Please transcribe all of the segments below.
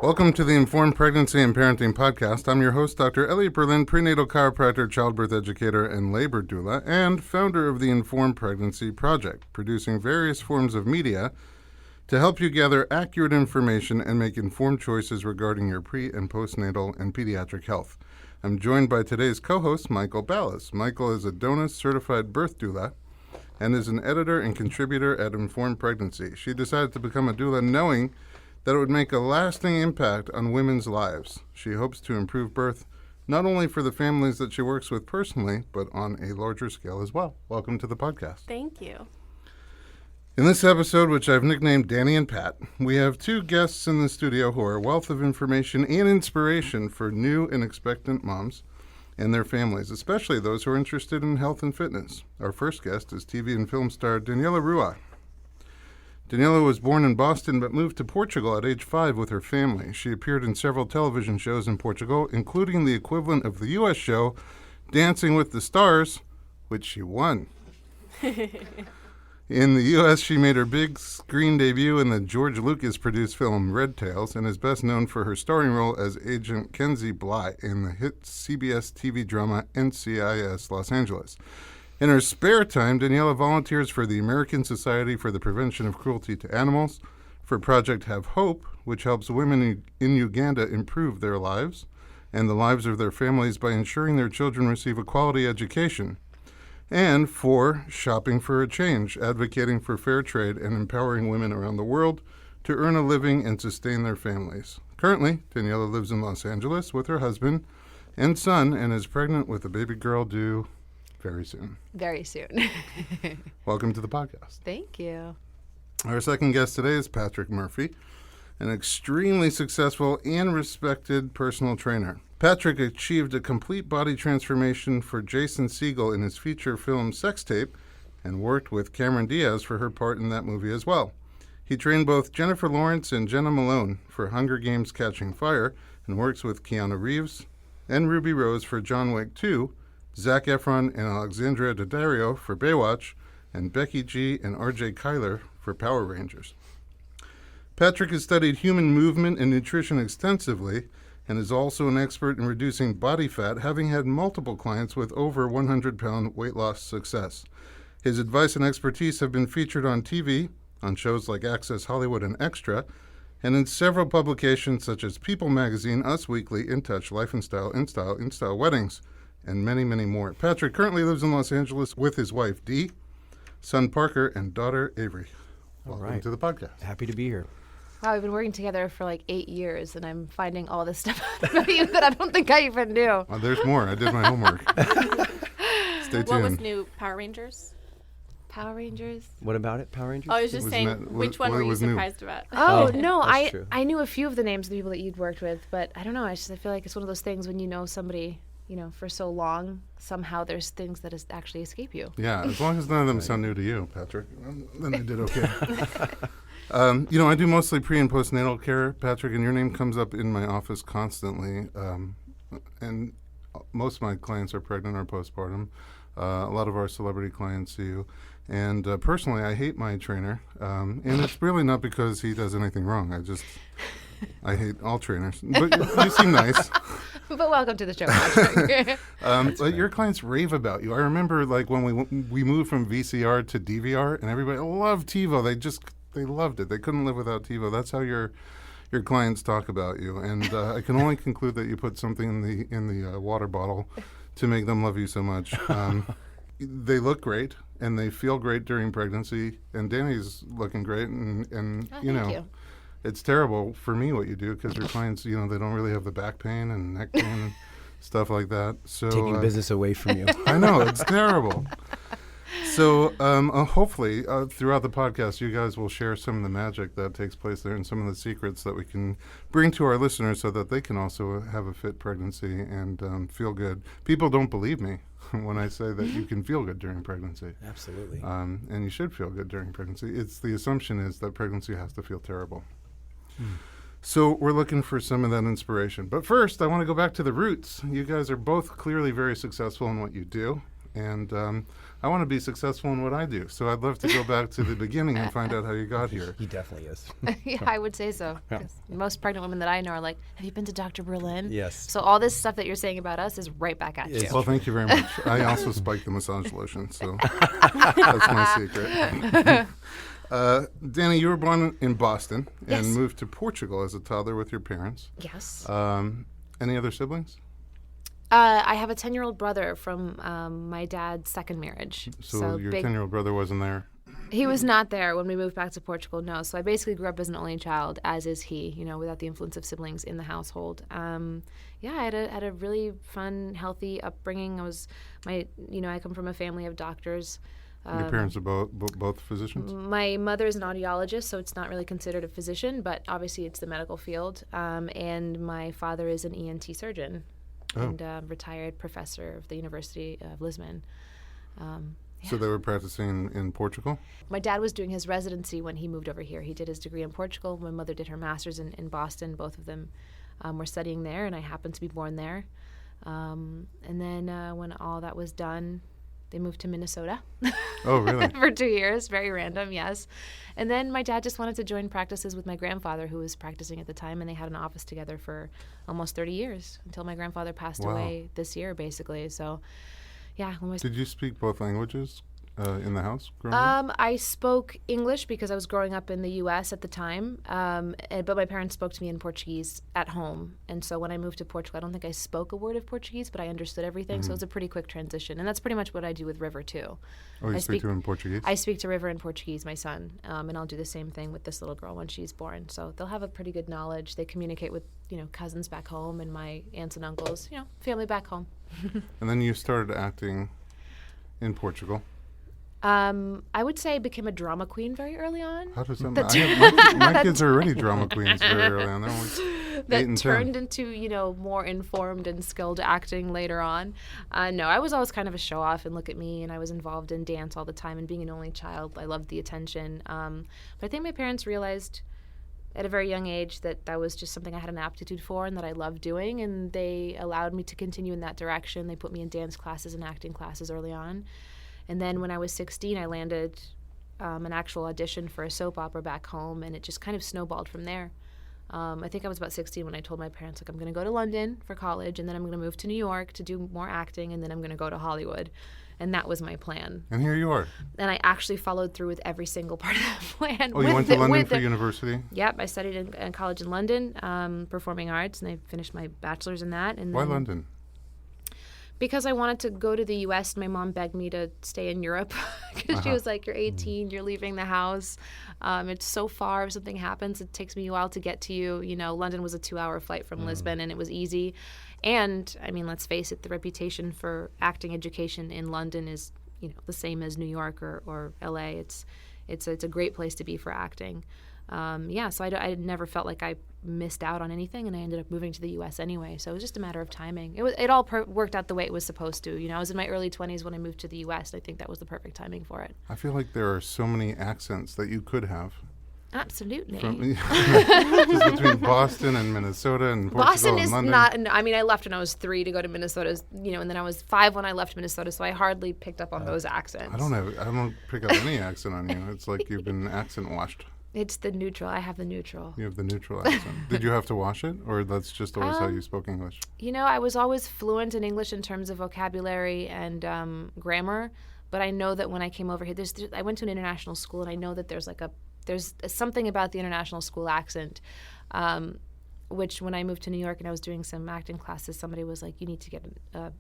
Welcome to the Informed Pregnancy and Parenting Podcast. I'm your host, Dr. Elliot Berlin, prenatal chiropractor, childbirth educator, and labor doula, and founder of the Informed Pregnancy Project, producing various forms of media to help you gather accurate information and make informed choices regarding your pre- and postnatal and pediatric health. I'm joined by today's co-host, Mychal Balazs. Mychal is a DONUS certified birth doula and is an editor and contributor at Informed Pregnancy. She decided to become a doula knowing that it would make a lasting impact on women's lives. She hopes to improve birth not only for the families that she works with personally, but on a larger scale as well. Welcome to the podcast. Thank you. In this episode, which I've nicknamed Dani and Pat, we have two guests in the studio who are a wealth of information and inspiration for new and expectant moms and their families, especially those who are interested in health and fitness. Our first guest is TV and film star Daniela Ruah. Daniela was born in Boston but moved to Portugal at age 5 with her family. She appeared in several television shows in Portugal, including the equivalent of the U.S. show Dancing with the Stars, which she won. In the U.S., she made her big screen debut in the George Lucas-produced film Red Tails and is best known for her starring role as Agent Kenzie Bly in the hit CBS TV drama NCIS Los Angeles. In her spare time, Daniela volunteers for the American Society for the Prevention of Cruelty to Animals, for Project Have Hope, which helps women in Uganda improve their lives and the lives of their families by ensuring their children receive a quality education, and for Shopping for a Change, advocating for fair trade and empowering women around the world to earn a living and sustain their families. Currently, Daniela lives in Los Angeles with her husband and son and is pregnant with a baby girl due very soon. Very soon. Welcome to the podcast. Thank you. Our second guest today is Patrick Murphy, an extremely successful and respected personal trainer. Patrick achieved a complete body transformation for Jason Segel in his feature film Sex Tape and worked with Cameron Diaz for her part in that movie as well. He trained both Jennifer Lawrence and Jenna Malone for Hunger Games Catching Fire and works with Keanu Reeves and Ruby Rose for John Wick 2, Zac Efron and Alexandra Daddario for Baywatch, and Becky G and RJ Kyler for Power Rangers. Patrick has studied human movement and nutrition extensively and is also an expert in reducing body fat, having had multiple clients with over 100-pound weight loss success. His advice and expertise have been featured on TV, on shows like Access Hollywood and Extra, and in several publications such as People Magazine, Us Weekly, In Touch, Life and Style, InStyle Weddings, and many, many more. Patrick currently lives in Los Angeles with his wife, Dee, son Parker, and daughter Avery. Welcome to the podcast. Happy to be here. Wow, we've been working together for like 8 years, and I'm finding all this stuff about you that I don't think I even knew. Oh, there's more. I did my homework. Stay tuned. What was new? Power Rangers? Power Rangers? What about it, Power Rangers? Oh, I was just saying, which one were you surprised about? Oh, no, that's true. I knew a few of the names of the people that you'd worked with, but I don't know. I feel like it's one of those things when you know somebody, for so long, somehow there's things that actually escape you. Yeah, as long as none of them sound new to you, Patrick, then I did okay. I do mostly pre- and postnatal care, Patrick, and your name comes up in my office constantly. And most of my clients are pregnant or postpartum. A lot of our celebrity clients see you. And personally, I hate my trainer. And it's really not because he does anything wrong. I hate all trainers. But you seem nice. But welcome to the show, Patrick. But your clients rave about you. I remember when we moved from VCR to DVR, and everybody loved TiVo. They loved it. They couldn't live without TiVo. That's how your clients talk about you. And I can only conclude that you put something in the water bottle to make them love you so much. They look great and they feel great during pregnancy. And Dani's looking great. And Thank you. It's terrible for me what you do because your clients, they don't really have the back pain and neck pain and stuff like that. So Taking business away from you. I know, it's terrible. So hopefully throughout the podcast, you guys will share some of the magic that takes place there and some of the secrets that we can bring to our listeners so that they can also have a fit pregnancy and feel good. People don't believe me when I say that you can feel good during pregnancy. Absolutely. And you should feel good during pregnancy. The assumption is that pregnancy has to feel terrible. So we're looking for some of that inspiration. But first, I want to go back to the roots. You guys are both clearly very successful in what you do. and I want to be successful in what I do. So I'd love to go back to the beginning and find out how you got here. He definitely is. Yeah, I would say so. Yeah. 'Cause most pregnant women that I know are like, have you been to Dr. Berlin? Yes. So all this stuff that you're saying about us is right back at you. Well, thank you very much. I also spiked the massage lotion, so that's my secret. Dani, you were born in Boston and Yes. moved to Portugal as a toddler with your parents. Yes. Any other siblings? I have a 10-year-old brother from my dad's second marriage. So your 10-year-old brother wasn't there? He was not there when we moved back to Portugal, no. So I basically grew up as an only child, as is he, without the influence of siblings in the household. I had a really fun, healthy upbringing. I come from a family of doctors. Your parents are both physicians? My mother is an audiologist, so it's not really considered a physician, but obviously it's the medical field. And my father is an ENT surgeon and retired professor of the University of Lisbon. So they were practicing in Portugal? My dad was doing his residency when he moved over here. He did his degree in Portugal. My mother did her master's in Boston. Both of them were studying there, and I happened to be born there. And then when all that was done, they moved to Minnesota. Oh, really? For 2 years. Very random, yes. And then my dad just wanted to join practices with my grandfather, who was practicing at the time, and they had an office together for almost 30 years until my grandfather passed away this year, basically. So, yeah. Did you speak both languages in the house growing up? I spoke English because I was growing up in the U.S. at the time, but my parents spoke to me in Portuguese at home. And so when I moved to Portugal, I don't think I spoke a word of Portuguese, but I understood everything. So it was a pretty quick transition. And that's pretty much what I do with River, too. Oh, you speak to him in Portuguese? I speak to River in Portuguese, my son, and I'll do the same thing with this little girl when she's born. So they'll have a pretty good knowledge. They communicate with, cousins back home and my aunts and uncles, family back home. And then you started acting in Portugal. I would say I became a drama queen very early on. How does that matter? My kids are already drama queens very early on. They're only 8 and 10. Turned into, more informed and skilled acting later on. No, I was always kind of a show-off, and look at me, and I was involved in dance all the time, and being an only child, I loved the attention. But I think my parents realized at a very young age that was just something I had an aptitude for and that I loved doing, and they allowed me to continue in that direction. They put me in dance classes and acting classes early on. And then when I was 16, I landed an actual audition for a soap opera back home, and it just kind of snowballed from there. I think I was about 16 when I told my parents, I'm going to go to London for college, and then I'm going to move to New York to do more acting, and then I'm going to go to Hollywood. And that was my plan. And here you are. And I actually followed through with every single part of the plan. Oh, you went to London for university? Yep, I studied in college in London, performing arts, and I finished my bachelor's in that. And Why London? Because I wanted to go to the U.S. My mom begged me to stay in Europe because she was like, you're 18, you're leaving the house. It's so far. If something happens, it takes me a while to get to you. London was a 2-hour flight from Lisbon, and it was easy. And, let's face it, the reputation for acting education in London is, the same as New York or L.A. It's a great place to be for acting. So I never felt like I missed out on anything, and I ended up moving to the U.S. anyway. So it was just a matter of timing. It all worked out the way it was supposed to. I was in my early 20s when I moved to the U.S. I think that was the perfect timing for it. I feel like there are so many accents that you could have. Absolutely. Just between Boston and Minnesota and Portugal Boston and is London. not. I left when I was 3 to go to Minnesota, and then I was 5 when I left Minnesota. So I hardly picked up on those accents. I don't pick up any accent on you. It's like you've been accent washed. It's the neutral. I have the neutral. You have the neutral accent. Did you have to wash it, or that's just always how you spoke English? I was always fluent in English in terms of vocabulary and grammar, but I know that when I came over here, I went to an international school, and I know that there's something about the international school accent, which when I moved to New York and I was doing some acting classes, somebody was like, you need to get an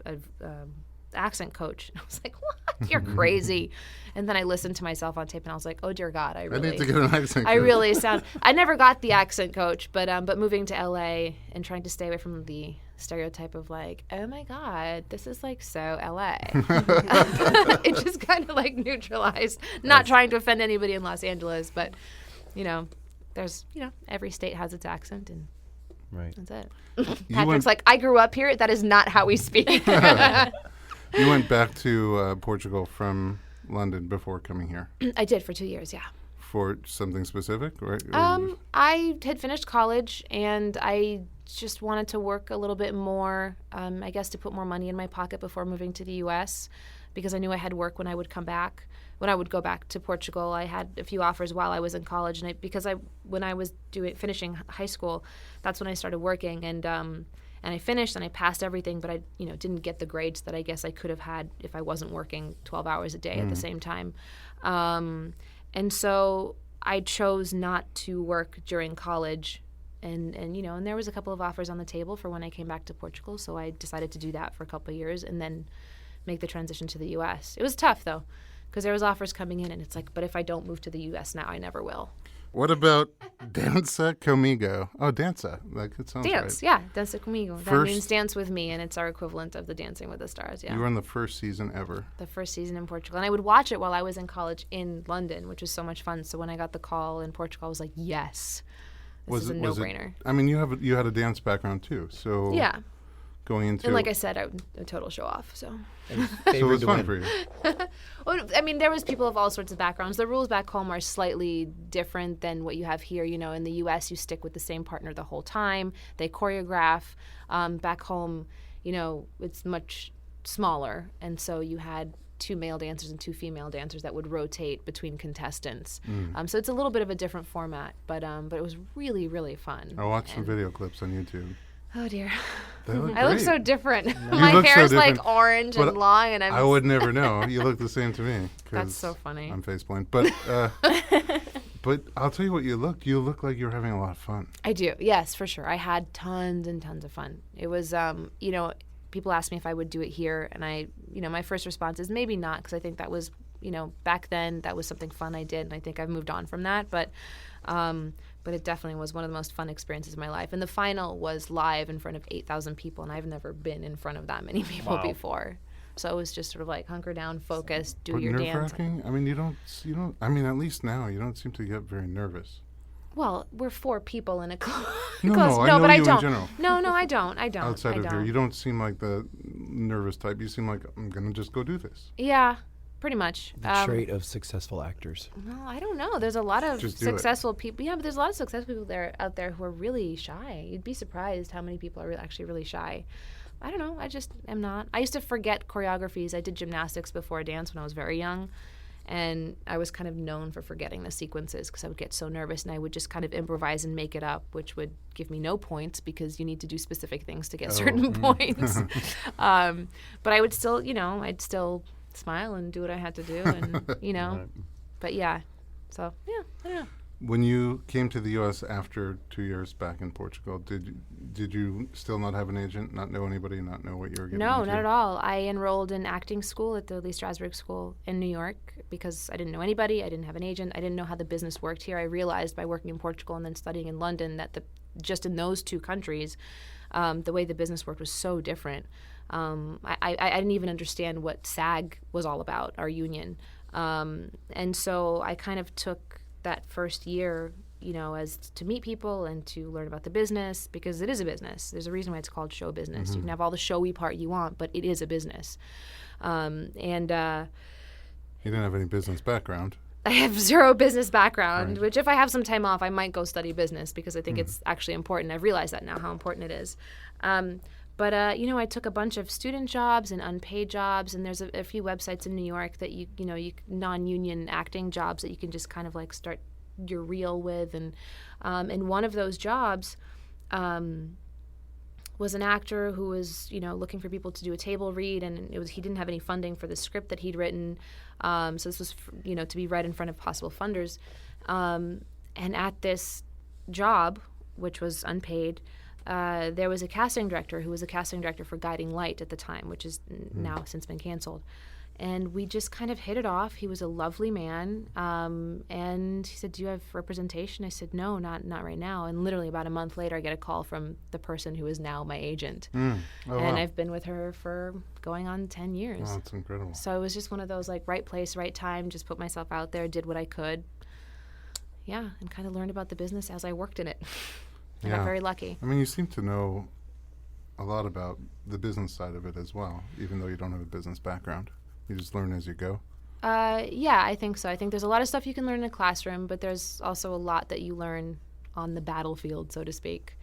accent coach. And I was like, what? You're crazy. And then I listened to myself on tape, and I was like, oh dear God, I need to get an accent coach. I really sound. I never got the accent coach, but moving to LA and trying to stay away from the stereotype of like, oh my God, this is like so LA. It just kind of like neutralized. Not trying to offend anybody in Los Angeles, but there's every state has its accent, and right. That's it. Patrick's like, I grew up here. That is not how we speak. You went back to Portugal from London before coming here. I did for 2 years, yeah. For something specific? Or I had finished college, and I just wanted to work a little bit more, I guess to put more money in my pocket before moving to the U.S. because I knew I had work when I would come back. When I would go back to Portugal, I had a few offers while I was in college, and when I was finishing high school, that's when I started working, and I finished and I passed everything, but I didn't get the grades that I guess I could have had if I wasn't working 12 hours a day at the same time, and so I chose not to work during college. And there was a couple of offers on the table for when I came back to Portugal, so I decided to do that for a couple of years and then make the transition to the U.S. It was tough, though, because there was offers coming in, and it's like, but if I don't move to the U.S. now, I never will. What about Danza Comigo? Oh, Danza. It sounds Dance, right. yeah. Danza Comigo. That means dance with me, and it's our equivalent of the Dancing with the Stars, yeah. You were on the first season ever. The first season in Portugal. And I would watch it while I was in college in London, which was so much fun. So when I got the call in Portugal, I was like, yes. This is a no-brainer. I mean, you had a dance background too, so yeah. Going into and like I said, I'm a total show off. So so it was fun for you. Well, I mean, there was people of all sorts of backgrounds. The rules back home are slightly different than what you have here. In the U.S., you stick with the same partner the whole time. They choreograph. Back home, it's much smaller, and so you had 2 male dancers and 2 female dancers that would rotate between contestants. So it's a little bit of a different format, but it was really, really fun. I watched some video clips on YouTube. Oh dear, They look I look great. so different. You My look so hair's different, like orange and long, and I would never know. You look the same to me. That's so funny. I'm faceblind, but but I'll tell you what you look. You look like you're having a lot of fun. I do, yes, for sure. I had tons and tons of fun. It was, people asked me if I would do it here, and my first response is maybe not, because I think that was, back then that was something fun I did, and I think I've moved on from that, but it definitely was one of the most fun experiences of my life. And the final was live in front of 8,000 people, and I've never been in front of that many people before. So it was just sort of like hunker down, focus, do your dance. I mean, you don't. I mean, at least now you don't seem to get very nervous. Well, we're 4 people in a close. No, I know but I you don't. in general. No, I don't. Outside of here, you don't seem like the nervous type. You seem like, I'm gonna just go do this. Yeah, pretty much. The trait of successful actors. Well, I don't know. There's a lot of Just do successful people. Yeah, but there's a lot of successful people out there who are really shy. You'd be surprised how many people are actually really shy. I don't know. I just am not. I used to forget choreographies. I did gymnastics before dance when I was very young. And I was kind of known for forgetting the sequences because I would get so nervous, and I would just kind of improvise and make it up, which would give me no points because you need to do specific things to get certain points. But I would still, I'd still smile and do what I had to do, and, But yeah, so, yeah, I don't know. When you came to the U.S. after 2 years back in Portugal, did you still not have an agent, not know anybody, not know what you were getting into? No, not at all. I enrolled in acting school at the Lee Strasberg School in New York because I didn't know anybody. I didn't have an agent. I didn't know how the business worked here. I realized by working in Portugal and then studying in London that just in those 2 countries, the way the business worked was so different. I didn't even understand what SAG was all about, our union. And so I kind of took that first year, as to meet people and to learn about the business, because it is a business. There's a reason why it's called show business. You can have all the showy part you want, but it is a business. You didn't have any business background. I have 0 business background, Right. which if I have some time off, I might go study business because I think it's actually important. I've realized that now, how important it is. But I took a bunch of student jobs and unpaid jobs, and there's a few websites in New York that you non-union acting jobs that you can just kind of like start your reel with, and one of those jobs was an actor who was looking for people to do a table read, and he didn't have any funding for the script that he'd written, so this was to be read in front of possible funders, and at this job, which was unpaid. There was a casting director who was a casting director for Guiding Light at the time, which is now since been canceled. And we just kind of hit it off. He was a lovely man. And he said, "Do you have representation?" I said, "No, not right now." And literally about a month later, I get a call from the person who is now my agent. Oh, and wow. I've been with her for going on 10 years. Wow, that's incredible. So it was just one of those, like, right place, right time, just put myself out there, did what I could. Yeah, and kind of learned about the business as I worked in it. I got very lucky. I mean, you seem to know a lot about the business side of it as well, even though you don't have a business background. You just learn as you go. Yeah, I think so. I think there's a lot of stuff you can learn in a classroom, but there's also a lot that you learn on the battlefield, so to speak.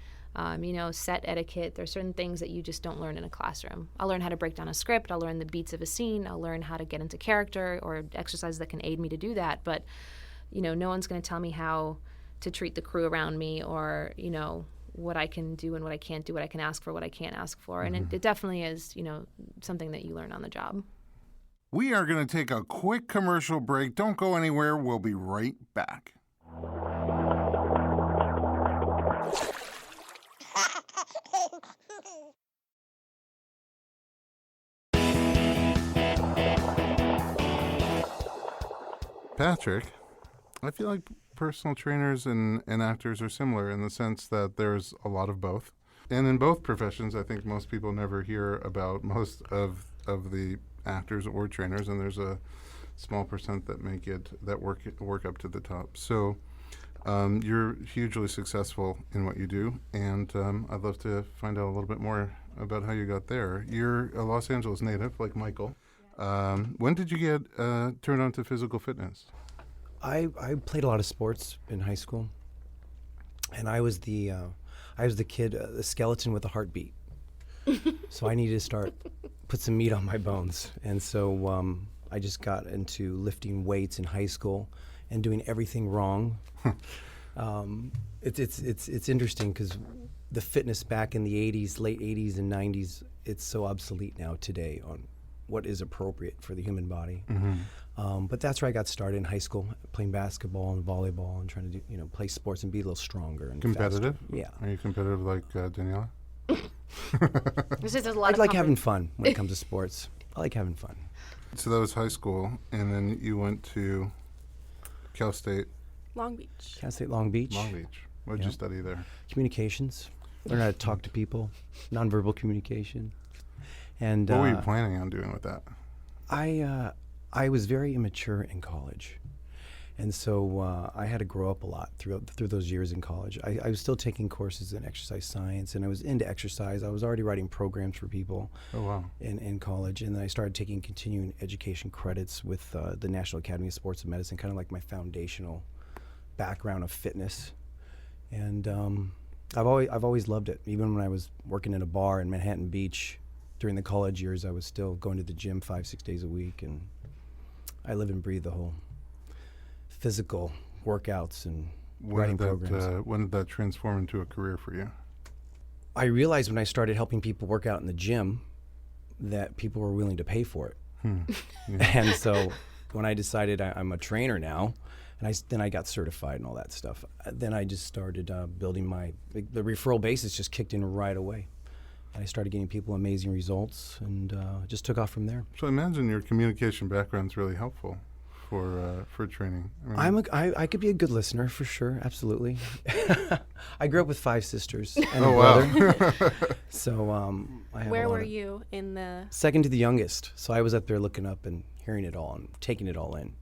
Set etiquette. There's certain things that you just don't learn in a classroom. I'll learn how to break down a script. I'll learn the beats of a scene. I'll learn how to get into character or exercises that can aid me to do that. But, no one's going to tell me how to treat the crew around me or, what I can do and what I can't do, what I can ask for, what I can't ask for. And it definitely is, something that you learn on the job. We are going to take a quick commercial break. Don't go anywhere. We'll be right back. Patrick, I feel like personal trainers and actors are similar in the sense that there's a lot of both. And in both professions, I think most people never hear about most of the actors or trainers, and there's a small percent that work up to the top. So you're hugely successful in what you do, and I'd love to find out a little bit more about how you got there. You're a Los Angeles native, like Mychal. When did you get turned on to physical fitness? I played a lot of sports in high school, and I was the kid, the skeleton with a heartbeat. So I needed to put some meat on my bones, and so I just got into lifting weights in high school and doing everything wrong. It's interesting because the fitness back in the 80s, late 80s and 90s, it's so obsolete now today on what is appropriate for the human body. Mm-hmm. But that's where I got started in high school, playing basketball and volleyball and trying to do, play sports and be a little stronger and competitive. Faster. Yeah. Are you competitive like Daniela? There's a lot I like having fun when it comes to sports. I like having fun. So that was high school, and then you went to Cal State. Long Beach. Cal State Long Beach. Long Beach. What did you study there? Communications. Learn how to talk to people, nonverbal communication. And what were you planning on doing with that? I was very immature in college, and so I had to grow up a lot through those years in college. I was still taking courses in exercise science, and I was into exercise. I was already writing programs for people. Oh, wow. In college, and then I started taking continuing education credits with the National Academy of Sports and Medicine, kind of like my foundational background of fitness. And I've always loved it. Even when I was working in a bar in Manhattan Beach during the college years, I was still going to the gym 5-6 days a week, and I live and breathe the whole physical workouts and writing programs. When did that transform into a career for you? I realized when I started helping people work out in the gym that people were willing to pay for it. Yeah. And so when I decided I'm a trainer now, and then I got certified and all that stuff, then I just started building the referral basis just kicked in right away. And I started getting people amazing results, and just took off from there. So I imagine your communication background's really helpful for training. I could be a good listener for sure, absolutely. I grew up with 5 sisters and a brother. Wow. So I have Where were you in the? Second to the youngest, so I was up there looking up and hearing it all and taking it all in.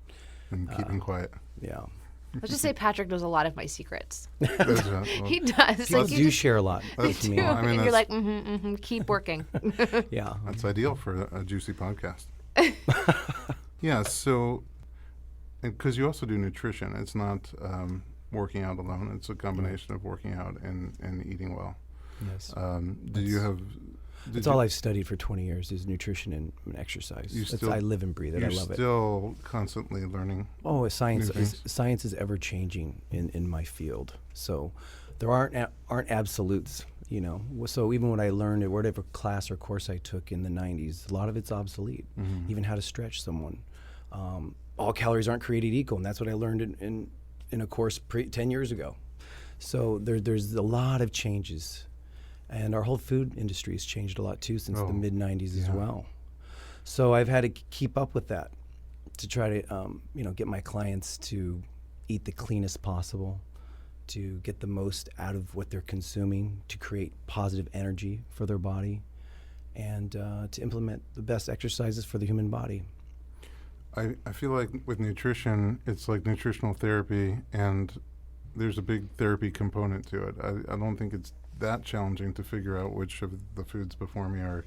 And keeping quiet. Yeah. Let's just say Patrick knows a lot of my secrets. Well, He does. People do share a lot with me. I mean, and you're like, keep working. Yeah. That's ideal for a juicy podcast. Yeah, so, because you also do nutrition. It's not working out alone. It's a combination of working out and eating well. Yes. That's all I've studied for 20 years is nutrition and exercise. I live and breathe it. I love it. You're still constantly learning. Oh, science is ever changing in my field. So there aren't absolutes, So even when I learned at whatever class or course I took in the 90s, a lot of it's obsolete. Mm-hmm. Even how to stretch someone. All calories aren't created equal, and that's what I learned in a course 10 years ago. So there's a lot of changes. And our whole food industry has changed a lot too since the mid-90s as well. So I've had to keep up with that to try to, get my clients to eat the cleanest possible, to get the most out of what they're consuming, to create positive energy for their body, and to implement the best exercises for the human body. I feel like with nutrition, it's like nutritional therapy, and there's a big therapy component to it. I don't think it's that challenging to figure out which of the foods before me are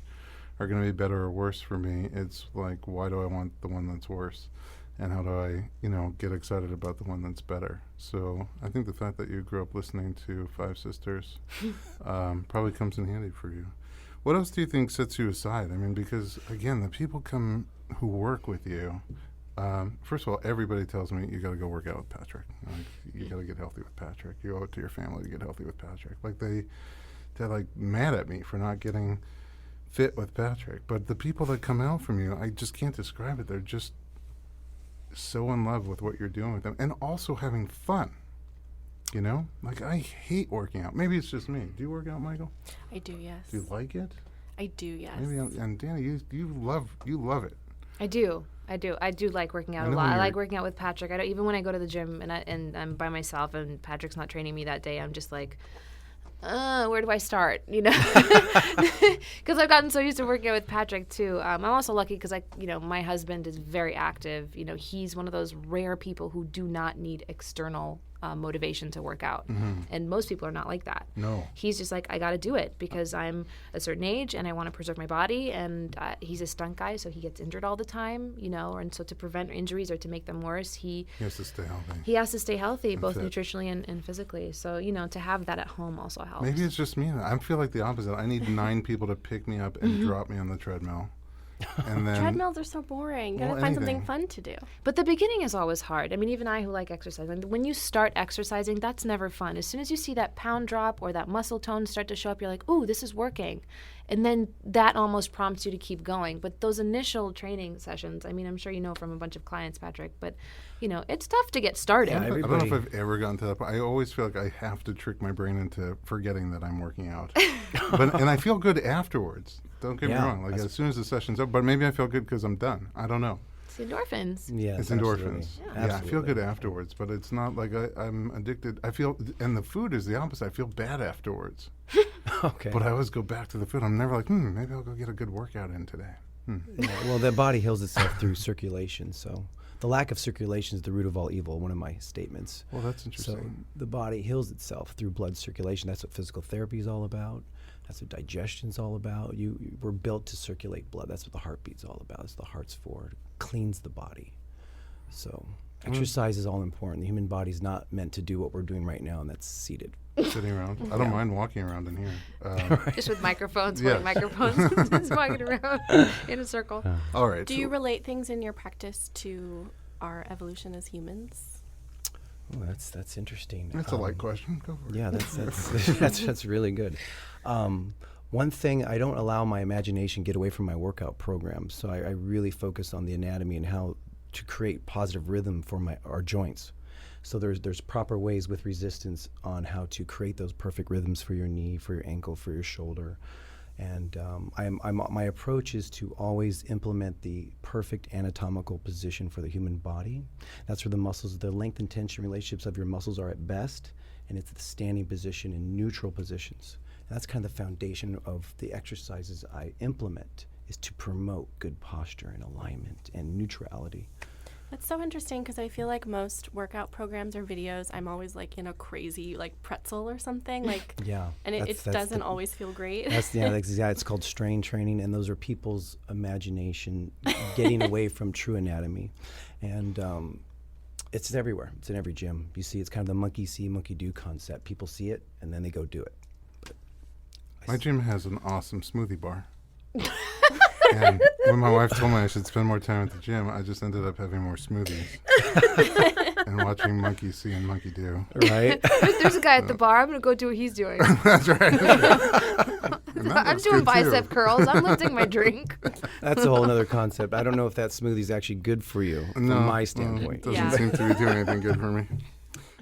going to be better or worse for me. It's like, why do I want the one that's worse? and how do I, get excited about the one that's better. So I think the fact that you grew up listening to Five Sisters probably comes in handy for you. What else do you think sets you aside? I mean, because again, the people who work with you. First of all, everybody tells me you got to go work out with Patrick. Like, you got to get healthy with Patrick. You owe it to your family to get healthy with Patrick. Like they're like mad at me for not getting fit with Patrick. But the people that come out from you, I just can't describe it. They're just so in love with what you're doing with them, and also having fun. Like I hate working out. Maybe it's just me. Do you work out, Mychal? I do, yes. Do you like it? I do, yes. Maybe. And Dani, you love it. I do like working out a lot. I like working out with Patrick. Even when I go to the gym and I'm by myself and Patrick's not training me that day, I'm just like, where do I start? Because I've gotten so used to working out with Patrick too. I'm also lucky because my husband is very active. He's one of those rare people who do not need external motivation to work out. Mm-hmm. And most people are not like that. No. He's just like, I got to do it because I'm a certain age and I want to preserve my body. And he's a stunt guy, so he gets injured all the time, and so to prevent injuries or to make them worse, he has to stay healthy. He has to stay healthy, both fit. nutritionally and physically. So, to have that at home also helps. Maybe it's just me. I feel like the opposite. I need 9 people to pick me up and drop me on the treadmill. And then Treadmills are so boring. You gotta find something fun to do. But the beginning is always hard. I mean, even I who like exercising, when you start exercising, that's never fun. As soon as you see that pound drop or that muscle tone start to show up, you're like, ooh, this is working. And then that almost prompts you to keep going. But those initial training sessions, I mean, I'm sure you know from a bunch of clients, Patrick, but, it's tough to get started. Yeah, I don't know if I've ever gotten to that point. I always feel like I have to trick my brain into forgetting that I'm working out. And I feel good afterwards. Don't get me wrong. Like as soon as the session's up, but maybe I feel good because I'm done. I don't know. It's endorphins. Yeah, It's endorphins. Absolutely. Yeah, I feel good afterwards, but it's not like I'm addicted. I feel, and the food is the opposite. I feel bad afterwards. Okay. But I always go back to the food. I'm never like, maybe I'll go get a good workout in today. Yeah, well, the body heals itself through circulation. So the lack of circulation is the root of all evil, one of my statements. Well, that's interesting. So the body heals itself through blood circulation. That's what physical therapy is all about. That's what digestion is all about. We're built to circulate blood. That's what the heartbeat's all about. That's what the heart's for. It cleans the body. So exercise is all important. The human body's not meant to do what we're doing right now, and that's seated. Sitting around. I don't mind walking around in here. Just with microphones, Yes. holding microphones, just walking around in a circle. All right. Do you relate things in your practice to our evolution as humans? Oh, that's interesting. That's a light question. Go for it. Yeah, that's really good. One thing, I don't allow my imagination get away from my workout program. So I really focus on the anatomy and how to create positive rhythm for our joints. So there's proper ways with resistance on how to create those perfect rhythms for your knee, for your ankle, for your shoulder. And my approach is to always implement the perfect anatomical position for the human body. That's where the muscles, the length and tension relationships of your muscles are at best, and it's the standing position in neutral positions. And that's kind of the foundation of the exercises I implement, is to promote good posture and alignment and neutrality. That's so interesting because I feel like most workout programs or videos, I'm always like in a crazy like pretzel or something and it doesn't always feel great. It's called strain training, and those are people's imagination getting away from true anatomy, and it's everywhere. It's in every gym. You see, it's kind of the monkey see, monkey do concept. People see it and then they go do it. My gym has an awesome smoothie bar. And when my wife told me I should spend more time at the gym, I just ended up having more smoothies and watching monkey see and monkey do. Right? There's a guy at the bar. I'm going to go do what he's doing. That's right. I'm doing bicep curls. I'm lifting my drink. That's a whole other concept. I don't know if that smoothie is actually good for you from my standpoint. Doesn't seem to be doing anything good for me.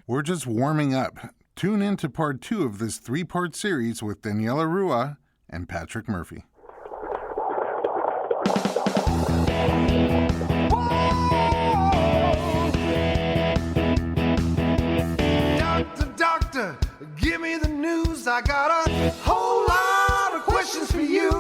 We're just warming up. Tune in to part 2 of this 3-part series with Daniela Ruah and Patrick Murphy. Doctor, give me the news. I got a whole lot of questions for you.